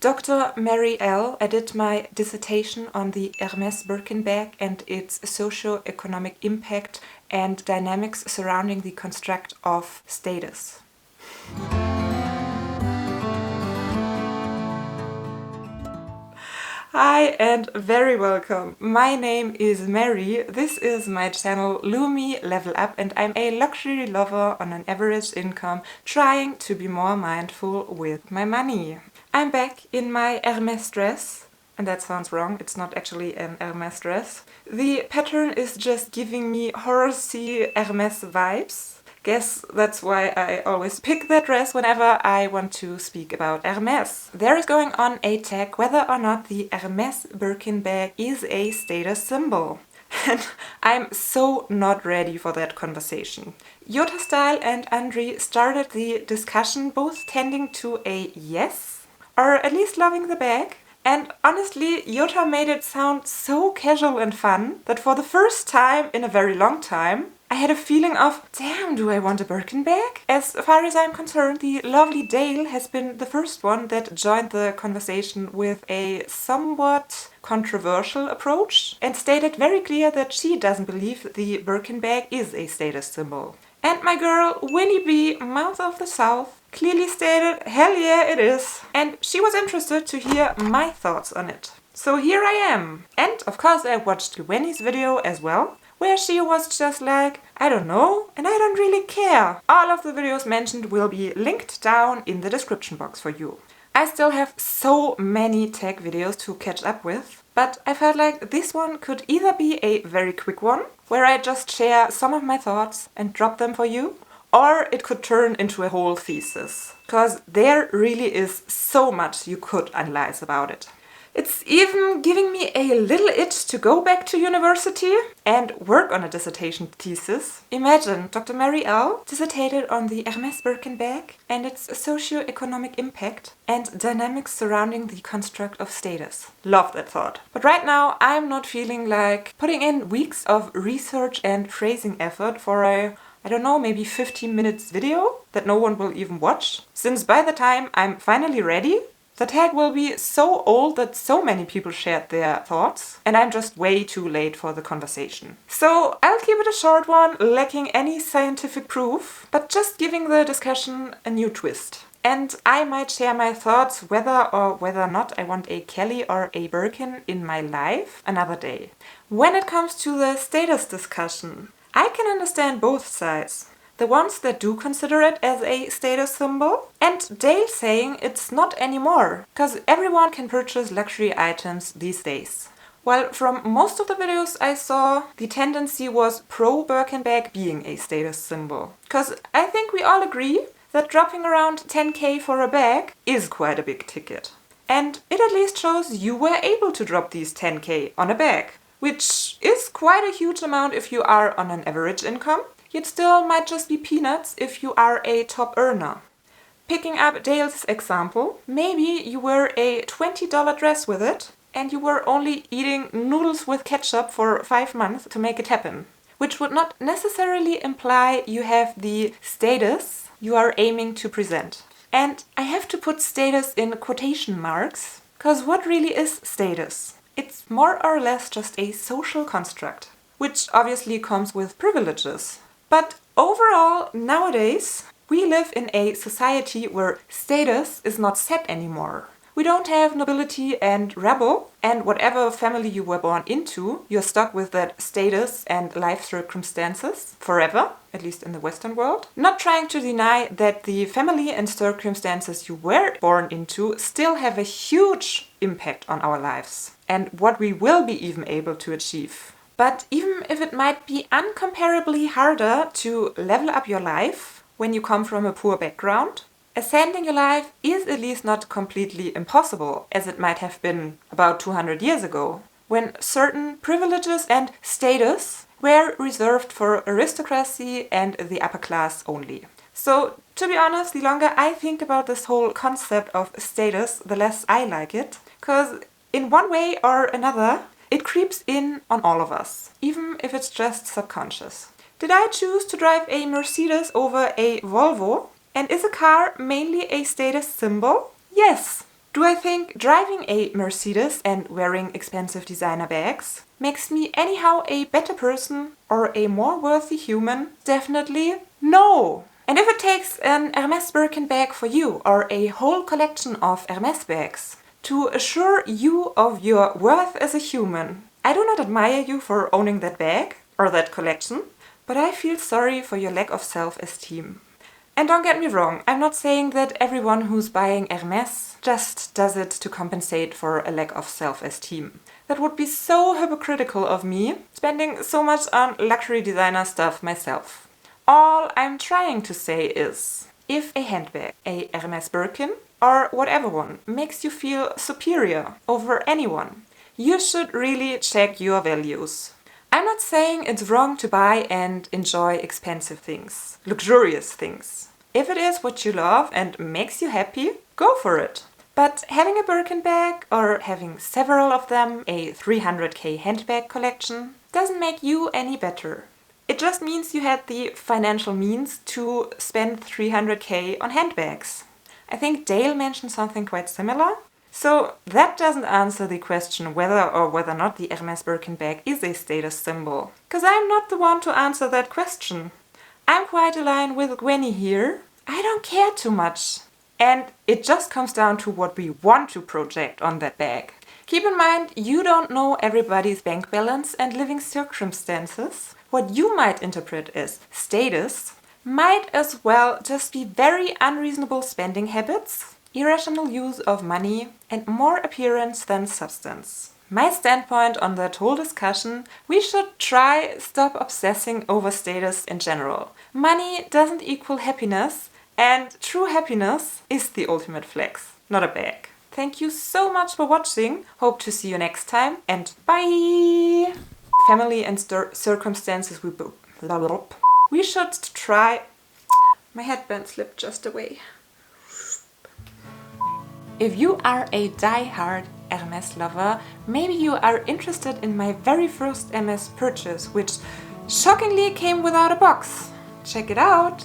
Dr. Mary L. I did my dissertation on the Hermes Birkin Bag and its socio-economic impact and dynamics surrounding the construct of status. Hi and very welcome. My name is Mary. This is my channel Lumi Level Up and I'm a luxury lover on an average income trying to be more mindful with my money. I'm back in my Hermes dress. And that sounds wrong, it's not actually an Hermes dress. The pattern is just giving me horsey Hermes vibes. Guess that's why I always pick that dress whenever I want to speak about Hermes. There is going on a tag whether or not the Hermes Birkin bag is a status symbol. And I'm so not ready for that conversation. Yota Style and Andri started the discussion both tending to a yes, or at least loving the bag. And honestly, Yota made it sound so casual and fun that for the first time in a very long time, I had a feeling of, damn, do I want a Birkin bag? As far as I'm concerned, the lovely Dale has been the first one that joined the conversation with a somewhat controversial approach and stated very clear that she doesn't believe the Birkin bag is a status symbol. And my girl, Winnie B, Mouth of the South, clearly stated, hell yeah, it is. And she was interested to hear my thoughts on it. So here I am. And of course I watched Winnie's video as well, where she was just like, I don't know, and I don't really care. All of the videos mentioned will be linked down in the description box for you. I still have so many tag videos to catch up with, but I felt like this one could either be a very quick one, where I just share some of my thoughts and drop them for you, or it could turn into a whole thesis. Because there really is so much you could analyze about it. It's even giving me a little itch to go back to university and work on a dissertation thesis. Imagine Dr. Mary L. dissertated on the Hermes Birkin bag and its socio-economic impact and dynamics surrounding the construct of status. Love that thought. But right now I'm not feeling like putting in weeks of research and phrasing effort for a, I don't know, maybe 15 minutes video that no one will even watch. Since by the time I'm finally ready, the tag will be so old that so many people shared their thoughts, and I'm just way too late for the conversation. So I'll keep it a short one, lacking any scientific proof, but just giving the discussion a new twist. And I might share my thoughts whether or not I want a Kelly or a Birkin in my life another day. When it comes to the status discussion, I can understand both sides. The ones that do consider it as a status symbol, and Dale saying it's not anymore, because everyone can purchase luxury items these days. While from most of the videos I saw, the tendency was pro Birkin bag being a status symbol. Because I think we all agree that dropping around 10k for a bag is quite a big ticket. And it at least shows you were able to drop these 10k on a bag, which is quite a huge amount if you are on an average income. Yet still might just be peanuts if you are a top earner. Picking up Dale's example, maybe you wear a $20 dress with it and you were only eating noodles with ketchup for 5 months to make it happen. Which would not necessarily imply you have the status you are aiming to present. And I have to put status in quotation marks, because what really is status? It's more or less just a social construct, which obviously comes with privileges. But overall, nowadays, we live in a society where status is not set anymore. We don't have nobility and rabble, and whatever family you were born into, you're stuck with that status and life circumstances forever, at least in the Western world. Not trying to deny that the family and circumstances you were born into still have a huge impact on our lives, and what we will be even able to achieve. But even if it might be uncomparably harder to level up your life when you come from a poor background, ascending your life is at least not completely impossible, as it might have been about 200 years ago, when certain privileges and status were reserved for aristocracy and the upper class only. So, to be honest, the longer I think about this whole concept of status, the less I like it, because in one way or another, it creeps in on all of us, even if it's just subconscious. Did I choose to drive a Mercedes over a Volvo? And is a car mainly a status symbol? Yes. Do I think driving a Mercedes and wearing expensive designer bags makes me anyhow a better person or a more worthy human? Definitely no! And if it takes an Hermes Birkin bag for you or a whole collection of Hermes bags to assure you of your worth as a human, I do not admire you for owning that bag or that collection, but I feel sorry for your lack of self-esteem. And don't get me wrong, I'm not saying that everyone who's buying Hermes just does it to compensate for a lack of self-esteem. That would be so hypocritical of me, spending so much on luxury designer stuff myself. All I'm trying to say is, if a handbag, a Hermes Birkin, or whatever one, makes you feel superior over anyone, you should really check your values. I'm not saying it's wrong to buy and enjoy expensive things, luxurious things. If it is what you love and makes you happy, go for it. But having a Birkin bag or having several of them, a 300k handbag collection, doesn't make you any better. It just means you had the financial means to spend 300k on handbags. I think Dale mentioned something quite similar. So that doesn't answer the question whether or whether not the Hermes Birkin bag is a status symbol. Because I'm not the one to answer that question. I'm quite aligned with Gwenny here. I don't care too much. And it just comes down to what we want to project on that bag. Keep in mind, you don't know everybody's bank balance and living circumstances. What you might interpret as status might as well just be very unreasonable spending habits, irrational use of money, and more appearance than substance. My standpoint on that whole discussion, we should stop obsessing over status in general. Money doesn't equal happiness, and true happiness is the ultimate flex, not a bag. Thank you so much for watching. Hope to see you next time, and bye! Family and circumstances we should try... My headband slipped just away. If you are a die-hard Hermes lover, maybe you are interested in my very first Hermes purchase, which shockingly came without a box. Check it out!